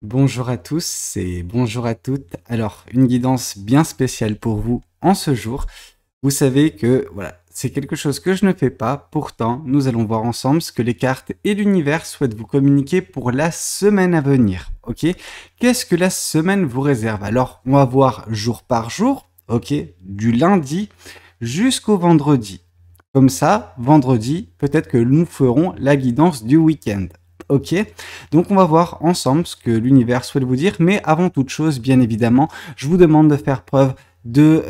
Bonjour à tous et bonjour à toutes. Alors, une guidance bien spéciale pour vous en ce jour. Vous savez que voilà, c'est quelque chose que je ne fais pas. Pourtant, nous allons voir ensemble ce que les cartes et l'univers souhaitent vous communiquer pour la semaine à venir. Ok? Qu'est-ce que la semaine vous réserve? Alors, on va voir jour par jour. Ok? Du lundi jusqu'au vendredi. Comme ça, vendredi, peut-être que nous ferons la guidance du week-end. Ok, donc on va voir ensemble ce que l'univers souhaite vous dire, mais avant toute chose, bien évidemment, je vous demande de faire preuve de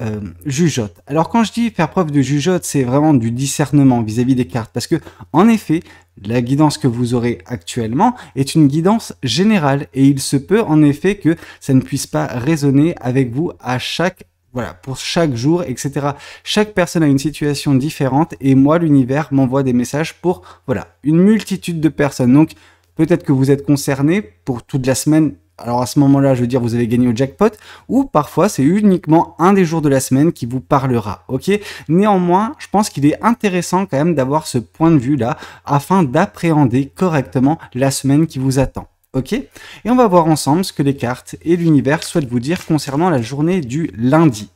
jugeote. Alors quand je dis faire preuve de jugeote, c'est vraiment du discernement vis-à-vis des cartes, parce que en effet, la guidance que vous aurez actuellement est une guidance générale, et il se peut en effet que ça ne puisse pas résonner avec vous à chaque voilà, pour chaque jour, etc. Chaque personne a une situation différente et moi, l'univers m'envoie des messages pour, voilà, une multitude de personnes. Donc, peut-être que vous êtes concerné pour toute la semaine. Alors, à ce moment-là, je veux dire, vous avez gagné au jackpot. Ou parfois, c'est uniquement un des jours de la semaine qui vous parlera. Ok? Néanmoins, je pense qu'il est intéressant quand même d'avoir ce point de vue-là afin d'appréhender correctement la semaine qui vous attend. Ok? Et on va voir ensemble ce que les cartes et l'univers souhaitent vous dire concernant la journée du lundi.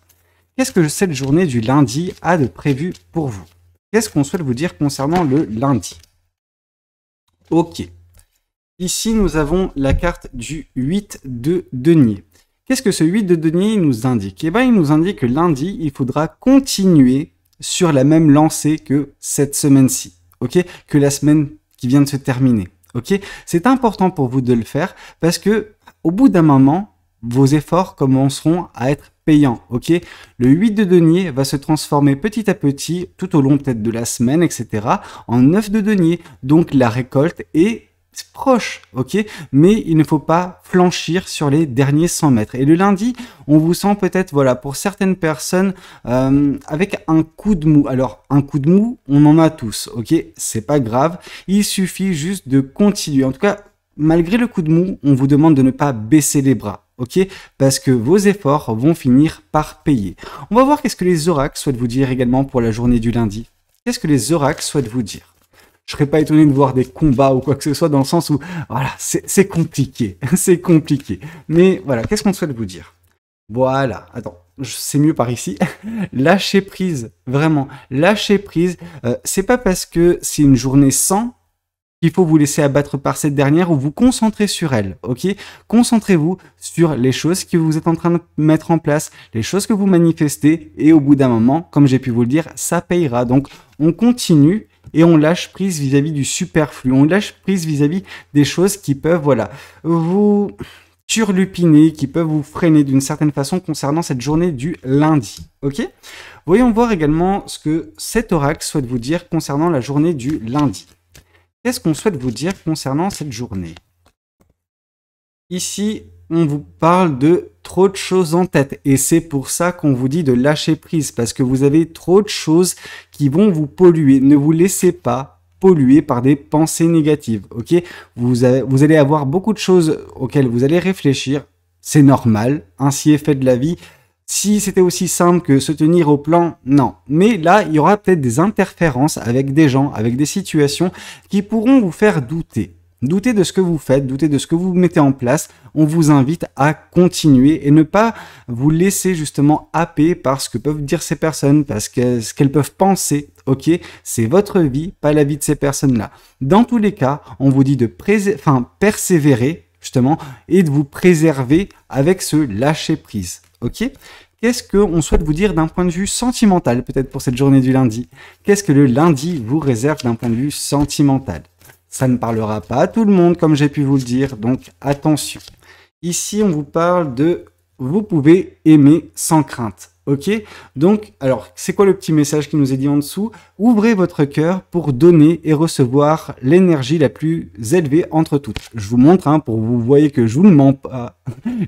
Qu'est-ce que cette journée du lundi a de prévu pour vous? Qu'est-ce qu'on souhaite vous dire concernant le lundi? Ok. Ici, nous avons la carte du 8 de denier. Qu'est-ce que ce 8 de denier nous indique? Eh bien, il nous indique que lundi, il faudra continuer sur la même lancée que cette semaine-ci. Ok? Que la semaine qui vient de se terminer. Ok? C'est important pour vous de le faire parce que au bout d'un moment, vos efforts commenceront à être payants. Ok? Le 8 de denier va se transformer petit à petit, tout au long peut-être de la semaine, etc., en 9 de denier. Donc la récolte est proche, ok? Mais il ne faut pas flanchir sur les derniers 100 mètres. Et le lundi, on vous sent peut-être, voilà, pour certaines personnes, avec un coup de mou. Alors, un coup de mou, on en a tous, ok? C'est pas grave. Il suffit juste de continuer. En tout cas, malgré le coup de mou, on vous demande de ne pas baisser les bras. Ok, parce que vos efforts vont finir par payer. On va voir qu'est-ce que les oracles souhaitent vous dire également pour la journée du lundi. Qu'est-ce que les oracles souhaitent vous dire? Je serais pas étonné de voir des combats ou quoi que ce soit dans le sens où, voilà, c'est compliqué, c'est compliqué. Mais voilà, qu'est-ce qu'on souhaite vous dire? Voilà, attends, c'est mieux par ici. Lâcher prise, vraiment, lâcher prise. C'est pas parce que c'est une journée sans qu'il faut vous laisser abattre par cette dernière ou vous concentrer sur elle, ok? Concentrez-vous sur les choses que vous êtes en train de mettre en place, les choses que vous manifestez, et au bout d'un moment, comme j'ai pu vous le dire, ça payera. Donc, on continue et on lâche prise vis-à-vis du superflu, on lâche prise vis-à-vis des choses qui peuvent, voilà, vous turlupiner, qui peuvent vous freiner d'une certaine façon concernant cette journée du lundi, ok? Voyons voir également ce que cet oracle souhaite vous dire concernant la journée du lundi. Qu'est-ce qu'on souhaite vous dire concernant cette journée? Ici, on vous parle de trop de choses en tête et c'est pour ça qu'on vous dit de lâcher prise parce que vous avez trop de choses qui vont vous polluer. Ne vous laissez pas polluer par des pensées négatives, ok? Vous allez avoir beaucoup de choses auxquelles vous allez réfléchir. C'est normal, ainsi est fait de la vie. Si c'était aussi simple que se tenir au plan, non. Mais là, il y aura peut-être des interférences avec des gens, avec des situations qui pourront vous faire douter. Douter de ce que vous faites, douter de ce que vous mettez en place. On vous invite à continuer et ne pas vous laisser justement happer par ce que peuvent dire ces personnes, parce que ce qu'elles peuvent penser. Ok, c'est votre vie, pas la vie de ces personnes-là. Dans tous les cas, on vous dit de persévérer justement et de vous préserver avec ce lâcher prise. Ok? Qu'est-ce qu'on souhaite vous dire d'un point de vue sentimental, peut-être pour cette journée du lundi? Qu'est-ce que le lundi vous réserve d'un point de vue sentimental? Ça ne parlera pas à tout le monde, comme j'ai pu vous le dire, donc attention. Ici, on vous parle de vous pouvez aimer sans crainte. Ok? Donc, alors, c'est quoi le petit message qui nous est dit en dessous? Ouvrez votre cœur pour donner et recevoir l'énergie la plus élevée entre toutes. Je vous montre, hein, pour que vous voyez que je vous ne mens pas,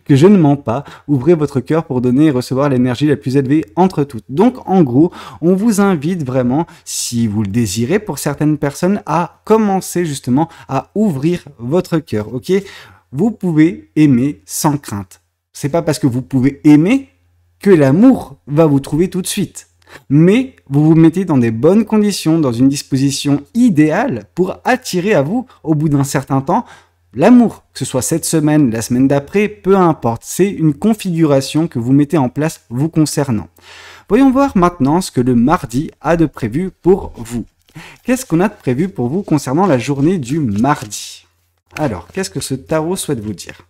que je ne mens pas. Ouvrez votre cœur pour donner et recevoir l'énergie la plus élevée entre toutes. Donc, en gros, on vous invite vraiment, si vous le désirez, pour certaines personnes, à commencer justement à ouvrir votre cœur. Ok? Vous pouvez aimer sans crainte. C'est pas parce que vous pouvez aimer que l'amour va vous trouver tout de suite. Mais vous vous mettez dans des bonnes conditions, dans une disposition idéale pour attirer à vous, au bout d'un certain temps, l'amour, que ce soit cette semaine, la semaine d'après, peu importe. C'est une configuration que vous mettez en place vous concernant. Voyons voir maintenant ce que le mardi a de prévu pour vous. Qu'est-ce qu'on a de prévu pour vous concernant la journée du mardi? Alors, qu'est-ce que ce tarot souhaite vous dire?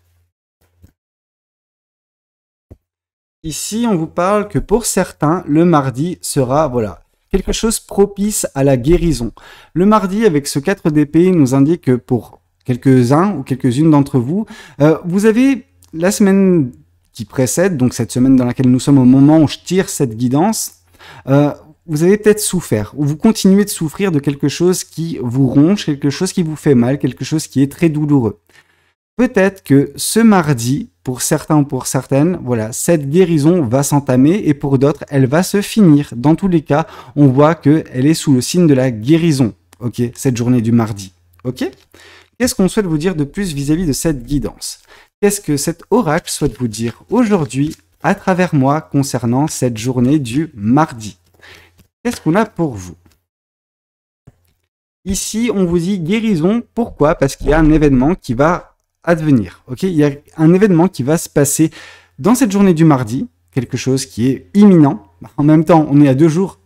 Ici, on vous parle que pour certains, le mardi sera, voilà, quelque chose propice à la guérison. Le mardi, avec ce 4 d'épée, nous indique que pour quelques-uns ou quelques-unes d'entre vous, vous avez la semaine qui précède, donc cette semaine dans laquelle nous sommes au moment où je tire cette guidance, vous avez peut-être souffert, ou vous continuez de souffrir de quelque chose qui vous ronge, quelque chose qui vous fait mal, quelque chose qui est très douloureux. Peut-être que ce mardi, pour certains ou pour certaines, voilà, cette guérison va s'entamer et pour d'autres, elle va se finir. Dans tous les cas, on voit qu'elle est sous le signe de la guérison, ok, cette journée du mardi, ok? Qu'est-ce qu'on souhaite vous dire de plus vis-à-vis de cette guidance? Qu'est-ce que cet oracle souhaite vous dire aujourd'hui à travers moi concernant cette journée du mardi? Qu'est-ce qu'on a pour vous? Ici, on vous dit guérison. Pourquoi? Parce qu'il y a un événement qui va advenir. Ok, il y a un événement qui va se passer dans cette journée du mardi, quelque chose qui est imminent. En même temps, on est à 2 jours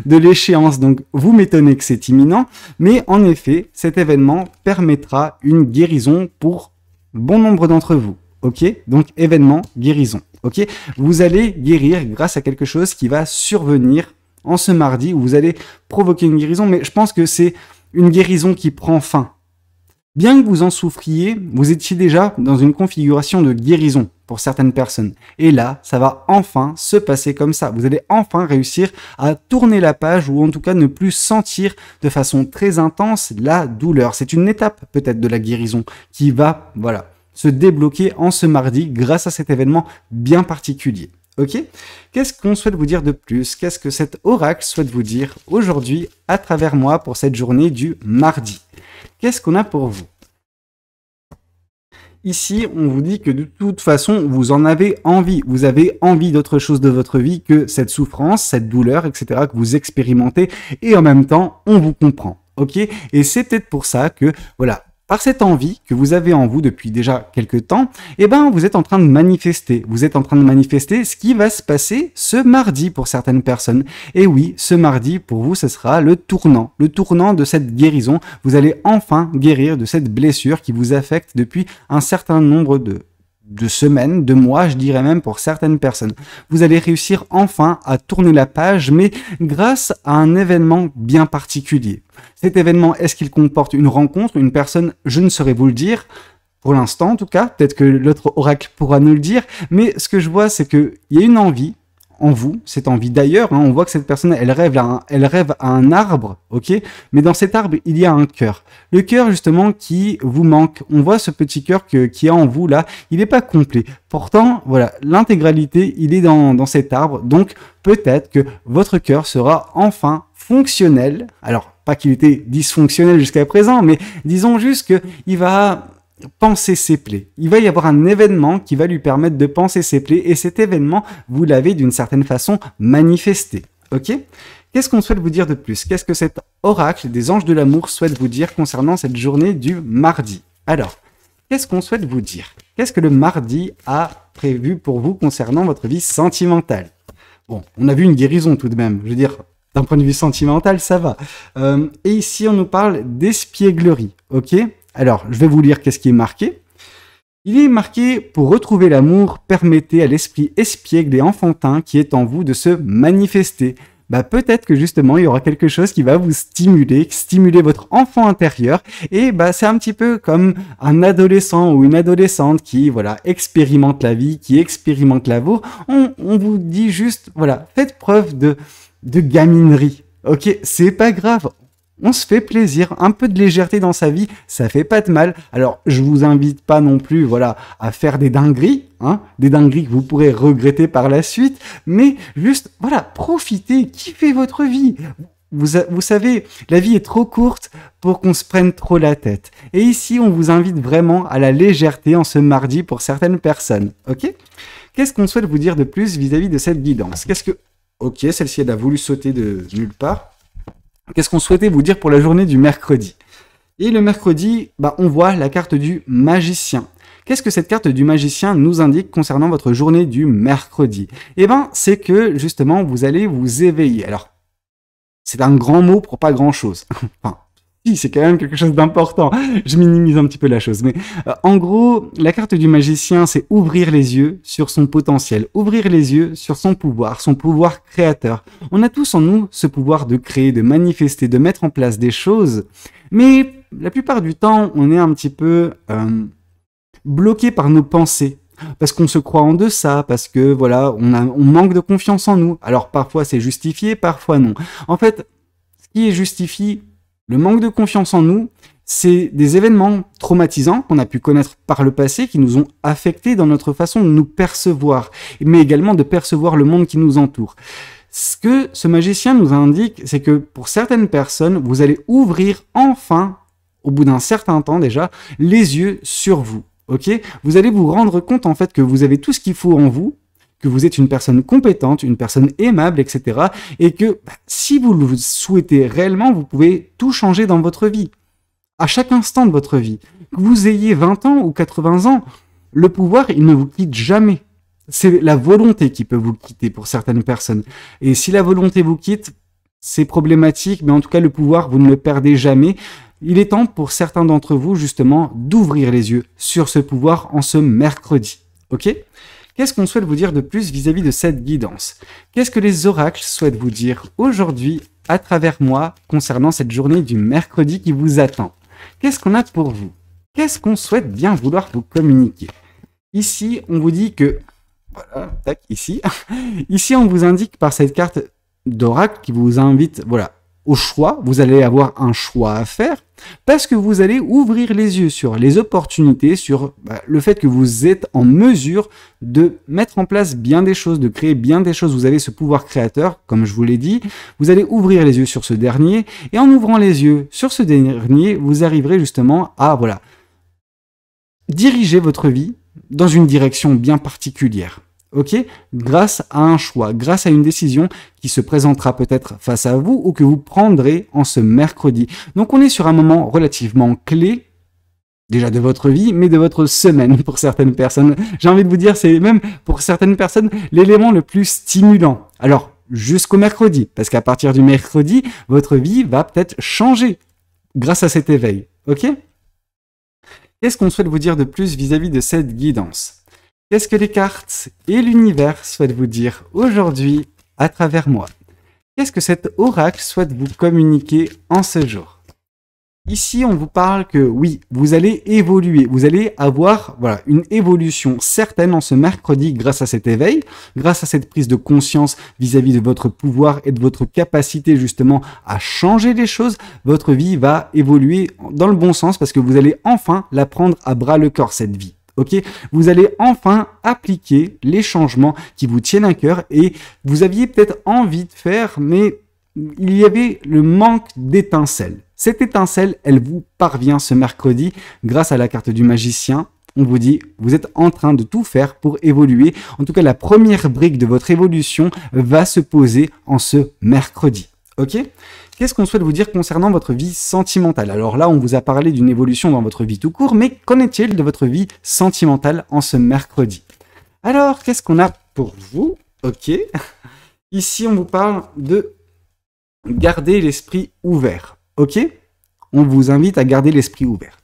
de l'échéance, donc vous m'étonnez que c'est imminent. Mais en effet, cet événement permettra une guérison pour bon nombre d'entre vous. Ok, donc événement, guérison. Ok, vous allez guérir grâce à quelque chose qui va survenir en ce mardi où vous allez provoquer une guérison, mais je pense que c'est une guérison qui prend fin. Bien que vous en souffriez, vous étiez déjà dans une configuration de guérison pour certaines personnes. Et là, ça va enfin se passer comme ça. Vous allez enfin réussir à tourner la page ou en tout cas ne plus sentir de façon très intense la douleur. C'est une étape peut-être de la guérison qui va, voilà, se débloquer en ce mardi grâce à cet événement bien particulier. Ok? Qu'est-ce qu'on souhaite vous dire de plus? Qu'est-ce que cet oracle souhaite vous dire aujourd'hui à travers moi pour cette journée du mardi? Qu'est-ce qu'on a pour vous? Ici, on vous dit que de toute façon, vous en avez envie. Vous avez envie d'autre chose de votre vie que cette souffrance, cette douleur, etc. que vous expérimentez. Et en même temps, on vous comprend. Ok? Et c'est peut-être pour ça que, voilà, par cette envie que vous avez en vous depuis déjà quelques temps, eh ben, vous êtes en train de manifester. Vous êtes en train de manifester ce qui va se passer ce mardi pour certaines personnes. Et oui, ce mardi, pour vous, ce sera le tournant de cette guérison. Vous allez enfin guérir de cette blessure qui vous affecte depuis un certain nombre de semaines, de mois, je dirais même pour certaines personnes. Vous allez réussir enfin à tourner la page, mais grâce à un événement bien particulier. Cet événement, est-ce qu'il comporte une rencontre, une personne? Je ne saurais vous le dire. Pour l'instant, en tout cas, peut-être que l'autre oracle pourra nous le dire, mais ce que je vois, c'est qu'il y a une envie en vous, cette envie d'ailleurs, hein, on voit que cette personne, elle rêve à un arbre, ok, mais dans cet arbre, il y a un cœur. Le cœur, justement, qui vous manque. On voit ce petit cœur qui est en vous, là, il n'est pas complet. Pourtant, voilà, l'intégralité, il est dans cet arbre, donc peut-être que votre cœur sera enfin fonctionnel. Alors, pas qu'il était dysfonctionnel jusqu'à présent, mais disons juste qu'il va penser ses plaies. Il va y avoir un événement qui va lui permettre de penser ses plaies et cet événement, vous l'avez d'une certaine façon manifesté. Ok? Qu'est-ce qu'on souhaite vous dire de plus? Qu'est-ce que cet oracle des anges de l'amour souhaite vous dire concernant cette journée du mardi? Alors, qu'est-ce qu'on souhaite vous dire? Qu'est-ce que le mardi a prévu pour vous concernant votre vie sentimentale? Bon, on a vu une guérison tout de même. Je veux dire, d'un point de vue sentimental, ça va. Et ici, on nous parle d'espièglerie. Ok? Alors, je vais vous lire qu'est-ce qui est marqué. Il est marqué « Pour retrouver l'amour, permettez à l'esprit espiègle et enfantin qui est en vous de se manifester ». Bah, peut-être que justement, il y aura quelque chose qui va vous stimuler votre enfant intérieur. Et bah, c'est un petit peu comme un adolescent ou une adolescente qui, voilà, expérimente la vie, qui expérimente l'amour. On vous dit juste, voilà, faites preuve de gaminerie. Ok, c'est pas grave. On se fait plaisir, un peu de légèreté dans sa vie, ça fait pas de mal. Alors, je vous invite pas non plus, voilà, à faire des dingueries, hein, des dingueries que vous pourrez regretter par la suite, mais juste, voilà, profitez, kiffez votre vie. Vous savez, la vie est trop courte pour qu'on se prenne trop la tête. Et ici, on vous invite vraiment à la légèreté en ce mardi pour certaines personnes, ok? Qu'est-ce qu'on souhaite vous dire de plus vis-à-vis de cette guidance? Ok, celle-ci, elle a voulu sauter de nulle part. Qu'est-ce qu'on souhaitait vous dire pour la journée du mercredi? Et le mercredi, on voit la carte du magicien. Qu'est-ce que cette carte du magicien nous indique concernant votre journée du mercredi? C'est que justement, vous allez vous éveiller. Alors, c'est un grand mot pour pas grand-chose. Enfin, si, c'est quand même quelque chose d'important. Je minimise un petit peu la chose. Mais en gros, la carte du magicien, c'est ouvrir les yeux sur son potentiel, ouvrir les yeux sur son pouvoir créateur. On a tous en nous ce pouvoir de créer, de manifester, de mettre en place des choses. Mais la plupart du temps, on est un petit peu bloqué par nos pensées. Parce qu'on se croit en deçà, parce que voilà, on manque de confiance en nous. Alors parfois c'est justifié, parfois non. En fait, ce qui justifie le manque de confiance en nous, c'est des événements traumatisants qu'on a pu connaître par le passé, qui nous ont affectés dans notre façon de nous percevoir, mais également de percevoir le monde qui nous entoure. Ce que ce magicien nous indique, c'est que pour certaines personnes, vous allez ouvrir enfin, au bout d'un certain temps déjà, les yeux sur vous. Ok, vous allez vous rendre compte en fait que vous avez tout ce qu'il faut en vous, que vous êtes une personne compétente, une personne aimable, etc. Et que si vous le souhaitez réellement, vous pouvez tout changer dans votre vie, à chaque instant de votre vie. Que vous ayez 20 ans ou 80 ans, le pouvoir, il ne vous quitte jamais. C'est la volonté qui peut vous quitter pour certaines personnes. Et si la volonté vous quitte, c'est problématique, mais en tout cas, le pouvoir, vous ne le perdez jamais. Il est temps pour certains d'entre vous, justement, d'ouvrir les yeux sur ce pouvoir en ce mercredi. Ok ? Qu'est-ce qu'on souhaite vous dire de plus vis-à-vis de cette guidance? Qu'est-ce que les oracles souhaitent vous dire aujourd'hui, à travers moi, concernant cette journée du mercredi qui vous attend? Qu'est-ce qu'on a pour vous? Qu'est-ce qu'on souhaite bien vouloir vous communiquer? Ici, on vous dit que... Voilà, tac, ici. Ici, on vous indique par cette carte d'oracle qui vous invite, voilà, au choix. Vous allez avoir un choix à faire parce que vous allez ouvrir les yeux sur les opportunités, sur le fait que vous êtes en mesure de mettre en place bien des choses, de créer bien des choses. Vous avez ce pouvoir créateur, comme je vous l'ai dit. Vous allez ouvrir les yeux sur ce dernier et en ouvrant les yeux sur ce dernier, vous arriverez justement à, voilà, diriger votre vie dans une direction bien particulière. Ok, grâce à un choix, grâce à une décision qui se présentera peut-être face à vous ou que vous prendrez en ce mercredi. Donc on est sur un moment relativement clé, déjà de votre vie, mais de votre semaine pour certaines personnes. J'ai envie de vous dire, c'est même pour certaines personnes l'élément le plus stimulant. Alors, jusqu'au mercredi, parce qu'à partir du mercredi, votre vie va peut-être changer grâce à cet éveil. Ok ? Qu'est-ce qu'on souhaite vous dire de plus vis-à-vis de cette guidance ? Qu'est-ce que les cartes et l'univers souhaitent vous dire aujourd'hui à travers moi? Qu'est-ce que cet oracle souhaite vous communiquer en ce jour? Ici, on vous parle que oui, vous allez évoluer, vous allez avoir une évolution certaine en ce mercredi grâce à cet éveil, grâce à cette prise de conscience vis-à-vis de votre pouvoir et de votre capacité justement à changer les choses. Votre vie va évoluer dans le bon sens parce que vous allez enfin la prendre à bras le corps, cette vie. Ok, vous allez enfin appliquer les changements qui vous tiennent à cœur et vous aviez peut-être envie de faire, mais il y avait le manque d'étincelle. Cette étincelle, elle vous parvient ce mercredi grâce à la carte du magicien. On vous dit, vous êtes en train de tout faire pour évoluer. En tout cas, la première brique de votre évolution va se poser en ce mercredi. Ok ? Qu'est-ce qu'on souhaite vous dire concernant votre vie sentimentale? Alors là, on vous a parlé d'une évolution dans votre vie tout court, mais qu'en est-il de votre vie sentimentale en ce mercredi? Alors, qu'est-ce qu'on a pour vous? Ok. Ici, on vous parle de garder l'esprit ouvert. Ok? On vous invite à garder l'esprit ouvert.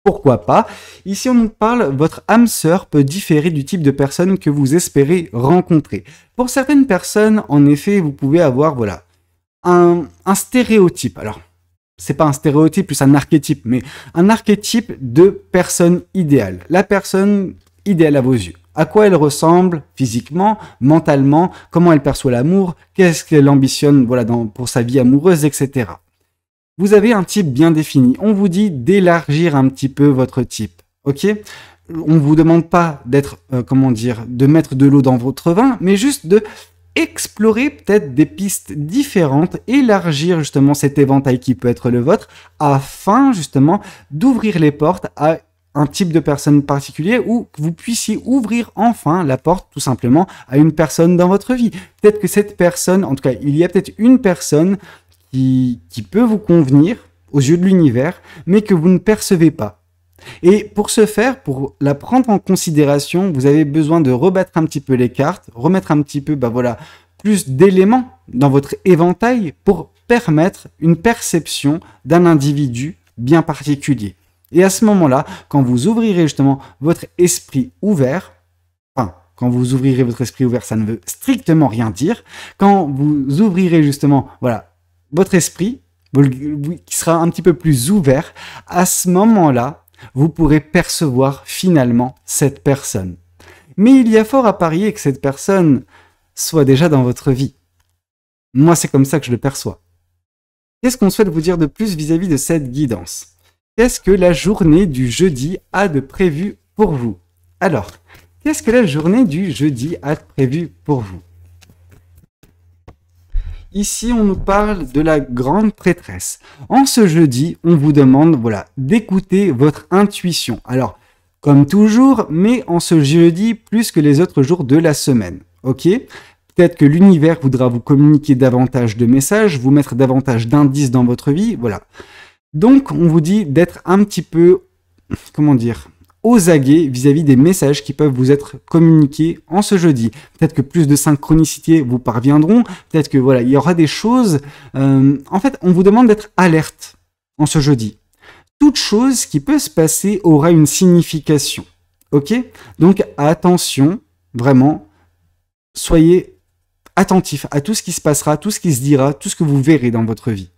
Pourquoi pas? Ici, on nous parle, votre âme sœur peut différer du type de personne que vous espérez rencontrer. Pour certaines personnes, en effet, vous pouvez avoir, un stéréotype. Alors, c'est pas un stéréotype, plus un archétype, mais un archétype de personne idéale. La personne idéale à vos yeux. À quoi elle ressemble physiquement, mentalement, comment elle perçoit l'amour, qu'est-ce qu'elle ambitionne pour sa vie amoureuse, etc. Vous avez un type bien défini. On vous dit d'élargir un petit peu votre type. Ok ? On vous demande pas d'être, de mettre de l'eau dans votre vin, mais juste de explorer peut-être des pistes différentes, élargir justement cet éventail qui peut être le vôtre, afin justement d'ouvrir les portes à un type de personne particulier ou que vous puissiez ouvrir enfin la porte tout simplement à une personne dans votre vie. Peut-être que cette personne, en tout cas, il y a peut-être une personne qui peut vous convenir aux yeux de l'univers, mais que vous ne percevez pas. Et pour ce faire, pour la prendre en considération, vous avez besoin de rebattre un petit peu les cartes, remettre un petit peu, plus d'éléments dans votre éventail pour permettre une perception d'un individu bien particulier. Et à ce moment-là, quand vous ouvrirez justement votre esprit ouvert, quand vous ouvrirez votre esprit ouvert, ça ne veut strictement rien dire. Quand vous ouvrirez justement, votre esprit, qui sera un petit peu plus ouvert, à ce moment-là, vous pourrez percevoir finalement cette personne. Mais il y a fort à parier que cette personne soit déjà dans votre vie. Moi, c'est comme ça que je le perçois. Qu'est-ce qu'on souhaite vous dire de plus vis-à-vis de cette guidance? Qu'est-ce que la journée du jeudi a de prévu pour vous? Alors, qu'est-ce que la journée du jeudi a de prévu pour vous? Ici, on nous parle de la grande prêtresse. En ce jeudi, on vous demande d'écouter votre intuition. Alors, comme toujours, mais en ce jeudi plus que les autres jours de la semaine. Ok? Peut-être que l'univers voudra vous communiquer davantage de messages, vous mettre davantage d'indices dans votre vie. Voilà. Donc, on vous dit d'être un petit peu, aux aguets vis-à-vis des messages qui peuvent vous être communiqués en ce jeudi. Peut-être que plus de synchronicité vous parviendront, peut-être que il y aura des choses. En fait, on vous demande d'être alerte en ce jeudi. Toute chose qui peut se passer aura une signification. Ok? Donc attention, vraiment, soyez attentifs à tout ce qui se passera, tout ce qui se dira, tout ce que vous verrez dans votre vie.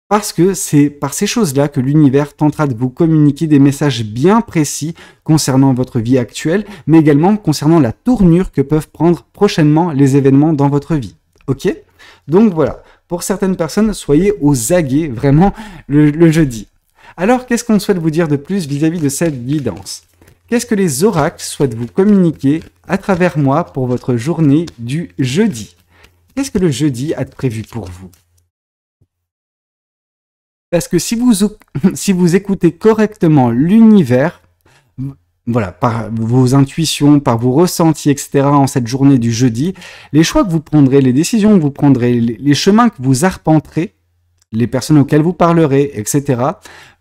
Parce que c'est par ces choses-là que l'univers tentera de vous communiquer des messages bien précis concernant votre vie actuelle, mais également concernant la tournure que peuvent prendre prochainement les événements dans votre vie. Ok? Donc voilà, pour certaines personnes, soyez aux aguets vraiment le jeudi. Alors, qu'est-ce qu'on souhaite vous dire de plus vis-à-vis de cette guidance? Qu'est-ce que les oracles souhaitent vous communiquer à travers moi pour votre journée du jeudi? Qu'est-ce que le jeudi a de prévu pour vous? Parce que si vous écoutez correctement l'univers, par vos intuitions, par vos ressentis, etc., en cette journée du jeudi, les choix que vous prendrez, les décisions que vous prendrez, les chemins que vous arpenterez, les personnes auxquelles vous parlerez, etc.,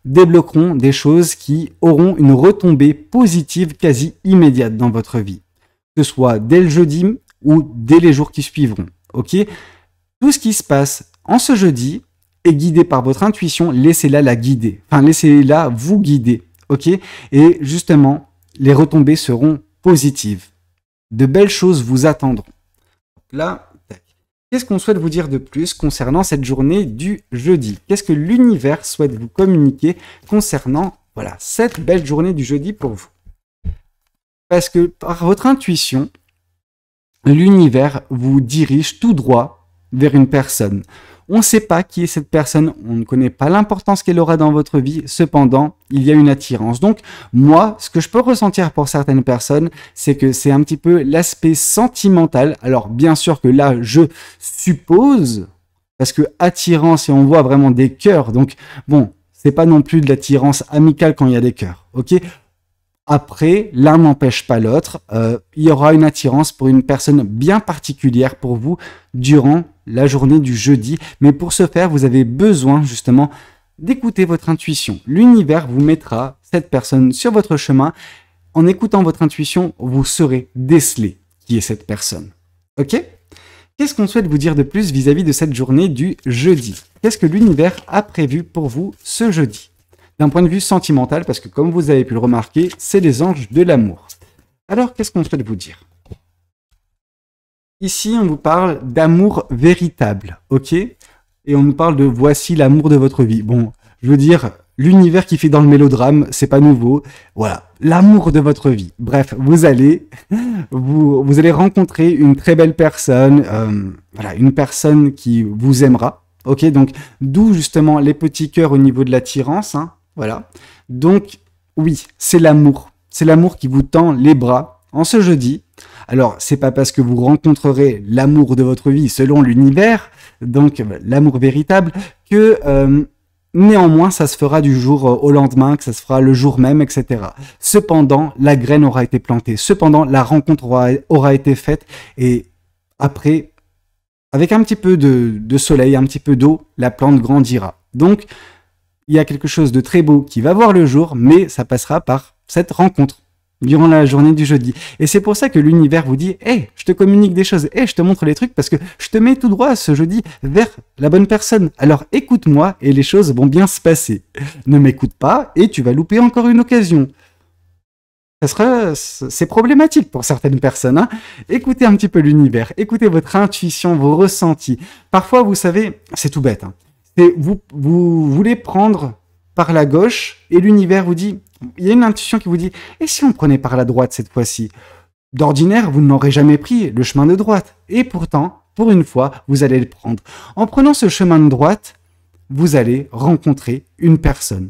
débloqueront des choses qui auront une retombée positive quasi immédiate dans votre vie. Que ce soit dès le jeudi ou dès les jours qui suivront. Ok? Tout ce qui se passe en ce jeudi est guidé par votre intuition, laissez-la la guider. Enfin, laissez-la vous guider. Ok? Et justement, les retombées seront positives. De belles choses vous attendront. Là, qu'est-ce qu'on souhaite vous dire de plus concernant cette journée du jeudi? Qu'est-ce que l'univers souhaite vous communiquer concernant cette belle journée du jeudi pour vous? Parce que par votre intuition, l'univers vous dirige tout droit vers une personne. On ne sait pas qui est cette personne, on ne connaît pas l'importance qu'elle aura dans votre vie, cependant, il y a une attirance. Donc, moi, ce que je peux ressentir pour certaines personnes, c'est que c'est un petit peu l'aspect sentimental. Alors, bien sûr que là, je suppose, parce que attirance, et on voit vraiment des cœurs, donc, bon, c'est pas non plus de l'attirance amicale quand il y a des cœurs, ok? Après, l'un n'empêche pas l'autre, il y aura une attirance pour une personne bien particulière pour vous durant la journée du jeudi. Mais pour ce faire, vous avez besoin justement d'écouter votre intuition. L'univers vous mettra cette personne sur votre chemin. En écoutant votre intuition, vous saurez déceler qui est cette personne. Ok? Qu'est-ce qu'on souhaite vous dire de plus vis-à-vis de cette journée du jeudi? Qu'est-ce que l'univers a prévu pour vous ce jeudi? D'un point de vue sentimental, parce que comme vous avez pu le remarquer, c'est les anges de l'amour. Alors, qu'est-ce qu'on souhaite vous dire? Ici, on vous parle d'amour véritable, ok? Et on nous parle de voici l'amour de votre vie. Bon, je veux dire, l'univers qui fait dans le mélodrame, c'est pas nouveau. Voilà, l'amour de votre vie. Bref, vous allez rencontrer une très belle personne, une personne qui vous aimera. Ok, donc d'où justement les petits cœurs au niveau de l'attirance, hein, voilà. Donc oui, c'est l'amour qui vous tend les bras en ce jeudi. Alors c'est pas parce que vous rencontrerez l'amour de votre vie selon l'univers, donc l'amour véritable, que néanmoins ça se fera du jour au lendemain, que ça se fera le jour même, etc. Cependant, la graine aura été plantée, cependant la rencontre aura été faite, et après, avec un petit peu de soleil, un petit peu d'eau, la plante grandira. Donc, il y a quelque chose de très beau qui va voir le jour, mais ça passera par cette rencontre durant la journée du jeudi. Et c'est pour ça que l'univers vous dit « Hey, je te communique des choses, hey, je te montre les trucs parce que je te mets tout droit ce jeudi vers la bonne personne. Alors écoute-moi et les choses vont bien se passer. Ne m'écoute pas et tu vas louper encore une occasion. » C'est problématique pour certaines personnes. Hein. Écoutez un petit peu l'univers, écoutez votre intuition, vos ressentis. Parfois, vous savez, c'est tout bête. Hein. Vous voulez prendre par la gauche et l'univers vous dit, il y a une intuition qui vous dit, et si on prenait par la droite cette fois-ci? D'ordinaire, vous n'aurez jamais pris le chemin de droite. Et pourtant, pour une fois, vous allez le prendre. En prenant ce chemin de droite, vous allez rencontrer une personne.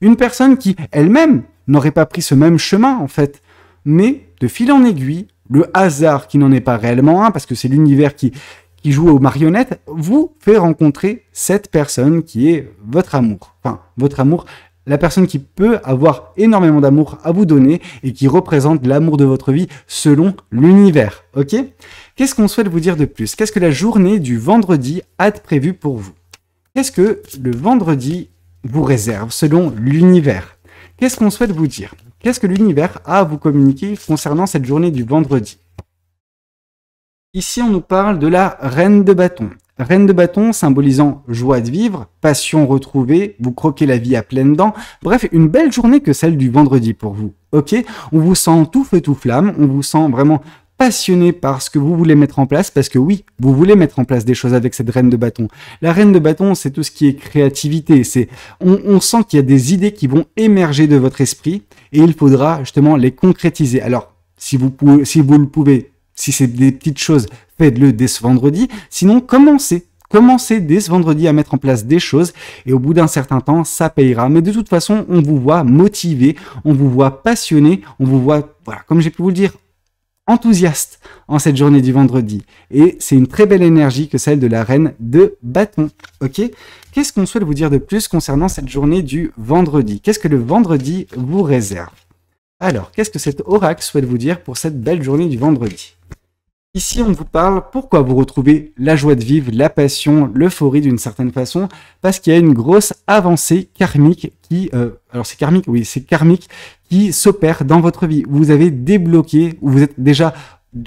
Une personne qui, elle-même, n'aurait pas pris ce même chemin, en fait. Mais, de fil en aiguille, le hasard, qui n'en est pas réellement un, parce que c'est l'univers qui joue aux marionnettes, vous fait rencontrer cette personne qui est votre amour. Enfin, votre amour, la personne qui peut avoir énormément d'amour à vous donner et qui représente l'amour de votre vie selon l'univers. Ok? Qu'est-ce qu'on souhaite vous dire de plus? Qu'est-ce que la journée du vendredi a de prévu pour vous? Qu'est-ce que le vendredi vous réserve selon l'univers? Qu'est-ce qu'on souhaite vous dire? Qu'est-ce que l'univers a à vous communiquer concernant cette journée du vendredi? Ici, on nous parle de la reine de bâton. Reine de bâton symbolisant joie de vivre, passion retrouvée, vous croquez la vie à pleines dents. Bref, une belle journée que celle du vendredi pour vous. Ok? On vous sent tout feu tout flamme, on vous sent vraiment passionné par ce que vous voulez mettre en place, parce que oui, vous voulez mettre en place des choses avec cette reine de bâton. La reine de bâton, c'est tout ce qui est créativité. On sent qu'il y a des idées qui vont émerger de votre esprit et il faudra justement les concrétiser. Alors, si vous le pouvez, si c'est des petites choses, faites-le dès ce vendredi. Sinon, commencez dès ce vendredi à mettre en place des choses et au bout d'un certain temps, ça payera. Mais de toute façon, on vous voit motivé, on vous voit passionné, on vous voit, voilà, comme j'ai pu vous le dire, enthousiaste en cette journée du vendredi. Et c'est une très belle énergie que celle de la reine de bâton. Ok? Qu'est-ce qu'on souhaite vous dire de plus concernant cette journée du vendredi? Qu'est-ce que le vendredi vous réserve? Alors, qu'est-ce que cet oracle souhaite vous dire pour cette belle journée du vendredi? Ici, on vous parle pourquoi vous retrouvez la joie de vivre, la passion, l'euphorie d'une certaine façon, parce qu'il y a une grosse avancée karmique qui... alors c'est karmique, oui, c'est karmique qui s'opère dans votre vie. Vous avez débloqué, ou vous êtes déjà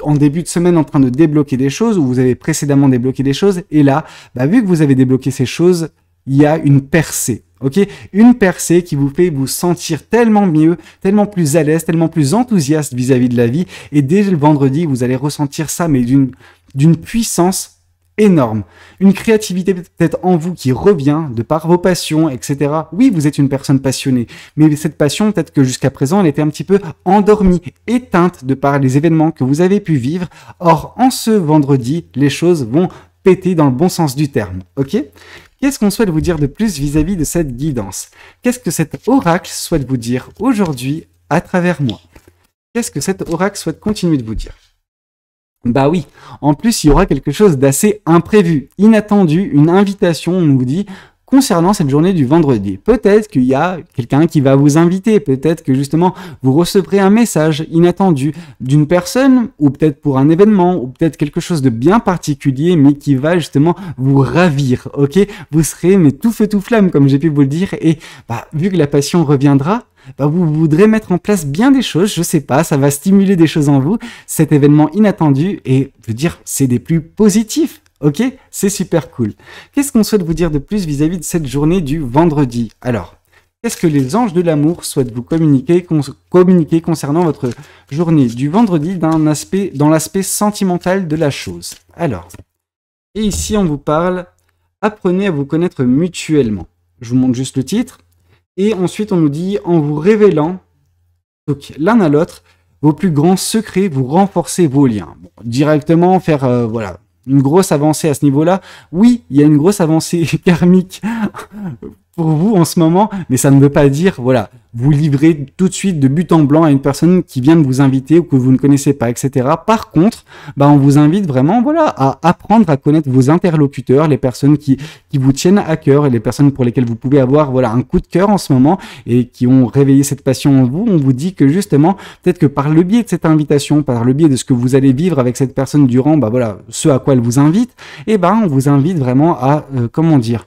en début de semaine en train de débloquer des choses, ou vous avez précédemment débloqué des choses, et là, vu que vous avez débloqué ces choses, il y a une percée. Ok, une percée qui vous fait vous sentir tellement mieux, tellement plus à l'aise, tellement plus enthousiaste vis-à-vis de la vie. Et dès le vendredi, vous allez ressentir ça, mais d'une puissance énorme. Une créativité peut-être en vous qui revient de par vos passions, etc. Oui, vous êtes une personne passionnée, mais cette passion, peut-être que jusqu'à présent, elle était un petit peu endormie, éteinte de par les événements que vous avez pu vivre. Or, en ce vendredi, les choses vont péter dans le bon sens du terme. Ok ? Qu'est-ce qu'on souhaite vous dire de plus vis-à-vis de cette guidance? Qu'est-ce que cet oracle souhaite vous dire aujourd'hui à travers moi? Qu'est-ce que cet oracle souhaite continuer de vous dire? Bah oui, en plus il y aura quelque chose d'assez imprévu, inattendu, une invitation, on vous dit, concernant cette journée du vendredi. Peut-être qu'il y a quelqu'un qui va vous inviter, peut-être que justement vous recevrez un message inattendu d'une personne, ou peut-être pour un événement, ou peut-être quelque chose de bien particulier, mais qui va justement vous ravir, ok? Vous serez mais tout feu tout flamme, comme j'ai pu vous le dire, et vu que la passion reviendra, vous voudrez mettre en place bien des choses, je sais pas, ça va stimuler des choses en vous, cet événement inattendu, et je veux dire, c'est des plus positifs. Ok, c'est super cool. Qu'est-ce qu'on souhaite vous dire de plus vis-à-vis de cette journée du vendredi? Alors, qu'est-ce que les anges de l'amour souhaitent vous communiquer concernant votre journée du vendredi dans l'aspect sentimental de la chose? Alors, et ici on vous parle, apprenez à vous connaître mutuellement. Je vous montre juste le titre. Et ensuite on nous dit, en vous révélant donc l'un à l'autre, vos plus grands secrets, vous renforcez vos liens. Bon, directement faire, voilà, une grosse avancée à ce niveau-là. Oui, il y a une grosse avancée karmique pour vous en ce moment, mais ça ne veut pas dire, voilà, vous livrez tout de suite de but en blanc à une personne qui vient de vous inviter ou que vous ne connaissez pas, etc. Par contre, on vous invite vraiment, voilà, à apprendre à connaître vos interlocuteurs, les personnes qui vous tiennent à cœur et les personnes pour lesquelles vous pouvez avoir, voilà, un coup de cœur en ce moment et qui ont réveillé cette passion en vous. On vous dit que justement, peut-être que par le biais de cette invitation, par le biais de ce que vous allez vivre avec cette personne durant, voilà, ce à quoi elle vous invite, on vous invite vraiment à, comment dire,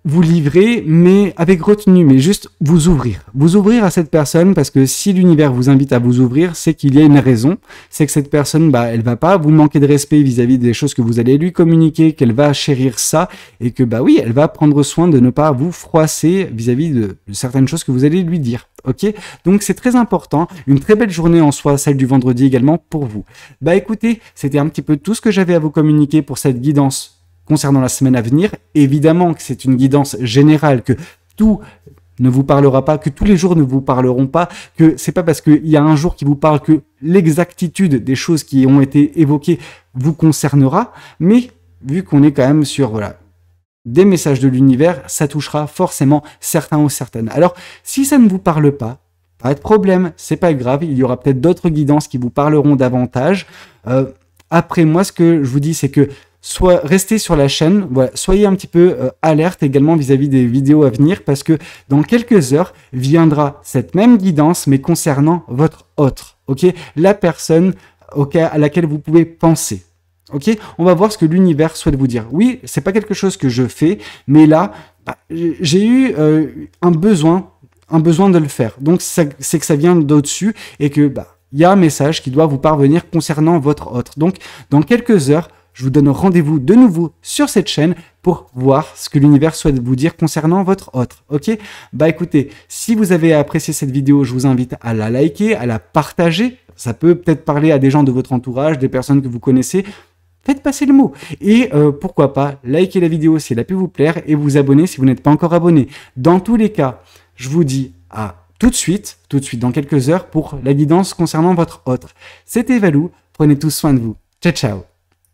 vous livrer, mais avec retenue, mais juste vous ouvrir. Vous ouvrir à cette personne, parce que si l'univers vous invite à vous ouvrir, c'est qu'il y a une raison. C'est que cette personne, elle va pas vous manquer de respect vis-à-vis des choses que vous allez lui communiquer, qu'elle va chérir ça, et que, oui, elle va prendre soin de ne pas vous froisser vis-à-vis de certaines choses que vous allez lui dire. Ok? Donc, c'est très important. Une très belle journée en soi, celle du vendredi également pour vous. Écoutez, c'était un petit peu tout ce que j'avais à vous communiquer pour cette guidance concernant la semaine à venir. Évidemment que c'est une guidance générale, que tout ne vous parlera pas, que tous les jours ne vous parleront pas, que c'est pas parce qu'il y a un jour qui vous parle que l'exactitude des choses qui ont été évoquées vous concernera, mais vu qu'on est quand même sur des messages de l'univers, ça touchera forcément certains ou certaines. Alors, si ça ne vous parle pas de problème, c'est pas grave, il y aura peut-être d'autres guidances qui vous parleront davantage. Après, moi, ce que je vous dis, c'est que restez sur la chaîne, soyez un petit peu alerte également vis-à-vis des vidéos à venir, parce que dans quelques heures viendra cette même guidance, mais concernant votre autre, ok, la personne à laquelle vous pouvez penser. Ok, on va voir ce que l'univers souhaite vous dire. Oui, c'est pas quelque chose que je fais, mais là, j'ai eu un besoin de le faire. Donc, c'est que ça vient d'au-dessus et que il y a un message qui doit vous parvenir concernant votre autre. Donc, dans quelques heures, je vous donne rendez-vous de nouveau sur cette chaîne pour voir ce que l'univers souhaite vous dire concernant votre autre. Ok? Écoutez, si vous avez apprécié cette vidéo, je vous invite à la liker, à la partager. Ça peut peut-être parler à des gens de votre entourage, des personnes que vous connaissez. Faites passer le mot. Et pourquoi pas, likez la vidéo si elle a pu vous plaire et vous abonner si vous n'êtes pas encore abonné. Dans tous les cas, je vous dis à tout de suite, dans quelques heures, pour la guidance concernant votre autre. C'était Valou, prenez tous soin de vous. Ciao, ciao.